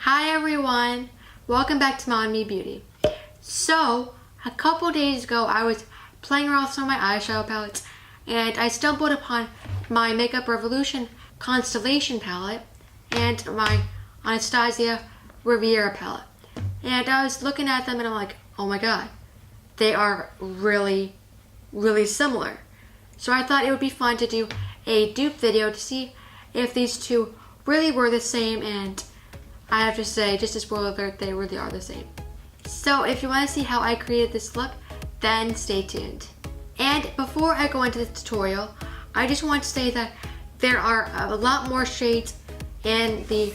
Hi everyone, welcome back to MomNMeBeauty. So, a couple days ago I was playing around with some of my eyeshadow palettes and I stumbled upon my Makeup Revolution Constellation palette and my Anastasia Riviera palette. And I was looking at them and I'm like, oh my god, they are really similar. So I thought it would be fun to do a dupe video to see if these two really were the same, and I have to say, just a spoiler alert, they really are the same. So if you want to see how I created this look, then stay tuned. And before I go into the tutorial, I just want to say that there are a lot more shades in the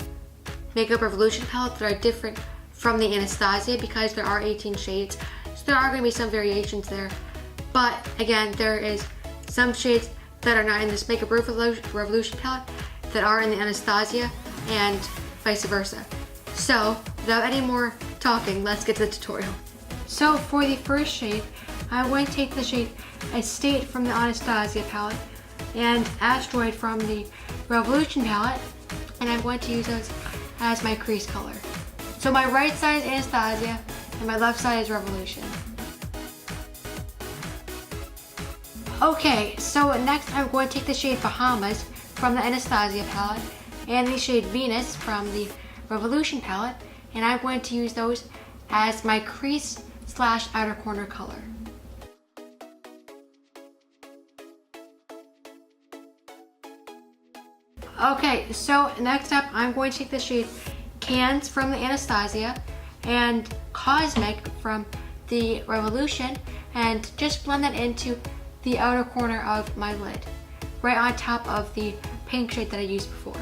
Makeup Revolution palette that are different from the Anastasia because there are 18 shades. So there are going to be some variations there. But again, there is some shades that are not in this Makeup Revolution palette that are in the Anastasia and vice versa. So without any more talking, let's get to the tutorial. So for the first shade, I'm going to take the shade Estate from the Anastasia palette and Asteroid from the Revolution palette, and I'm going to use those as my crease color. So my right side is Anastasia and my left side is Revolution. Okay, so next I'm going to take the shade Bahamas from the Anastasia palette and the shade Venus from the Revolution palette, and I'm going to use those as my crease slash outer corner color. Okay, so next up I'm going to take the shade Cans from the Anastasia and Cosmic from the Revolution and just blend that into the outer corner of my lid, right on top of the pink shade that I used before.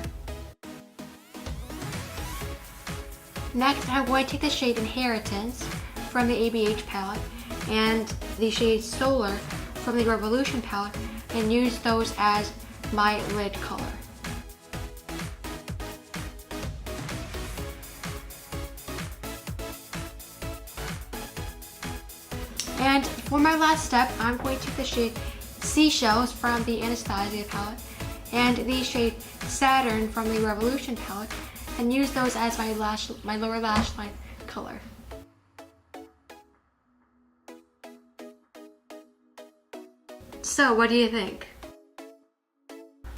Next, I'm going to take the shade Inheritance from the ABH palette and the shade Solar from the Revolution palette and use those as my lid color. And for my last step, I'm going to take the shade Seashells from the Anastasia palette and the shade Saturn from the Revolution palette and use those as my lower lash line color. So what do you think?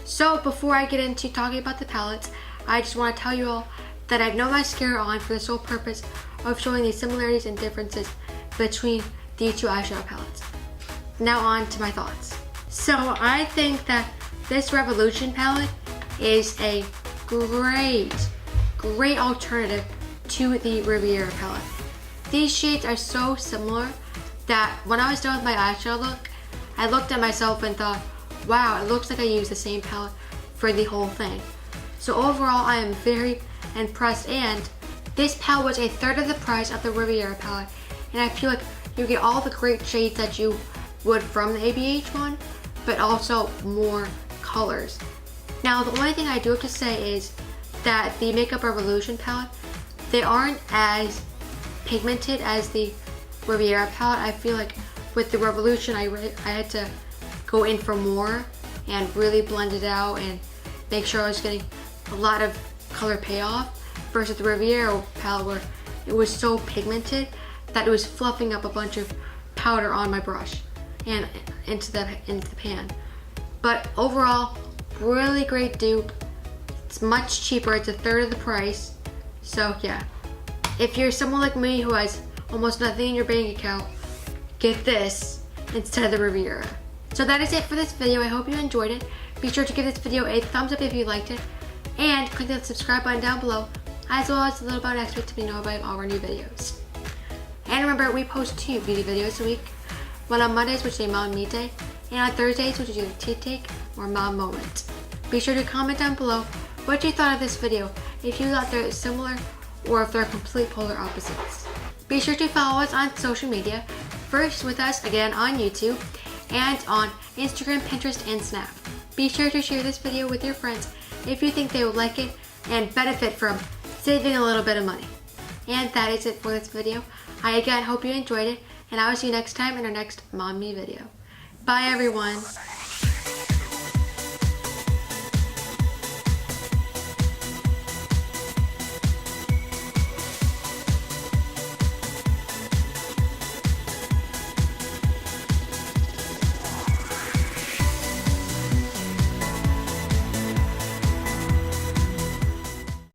So before I get into talking about the palettes, I just want to tell you all that I have no mascara on for the sole purpose of showing the similarities and differences between the two eyeshadow palettes. Now on to my thoughts. So I think that this Revolution palette is a great alternative to the Riviera palette. These shades are so similar that when I was done with my eyeshadow look, I looked at myself and thought, wow, it looks like I used the same palette for the whole thing. So overall, I am very impressed, and this palette was a third of the price of the Riviera palette, and I feel like you get all the great shades that you would from the ABH one, but also more colors. Now, the only thing I do have to say is that the Makeup Revolution palette, they aren't as pigmented as the Riviera palette. I feel like with the Revolution, I had to go in for more and really blend it out and make sure I was getting a lot of color payoff, versus the Riviera palette where it was so pigmented that it was fluffing up a bunch of powder on my brush and into the pan. But overall, really great dupe. It's much cheaper, it's a third of the price. So yeah, if you're someone like me who has almost nothing in your bank account, get this instead of the Riviera. So that is it for this video. I hope you enjoyed it. Be sure to give this video a thumbs up if you liked it, and click that subscribe button down below, as well as the little bell next to it to be notified of all our new videos. And remember, we post 2 beauty videos a week. One on Mondays, which is a Mom Me Day, and on Thursdays, which is either Tea Take or Mom Moment. Be sure to comment down below what you thought of this video, if you thought they're similar or if they're complete polar opposites. Be sure to follow us on social media, first with us again on YouTube, and on Instagram, Pinterest, and Snap. Be sure to share this video with your friends if you think they would like it and benefit from saving a little bit of money. And that is it for this video. I again hope you enjoyed it, and I will see you next time in our next MomNMe video. Bye everyone.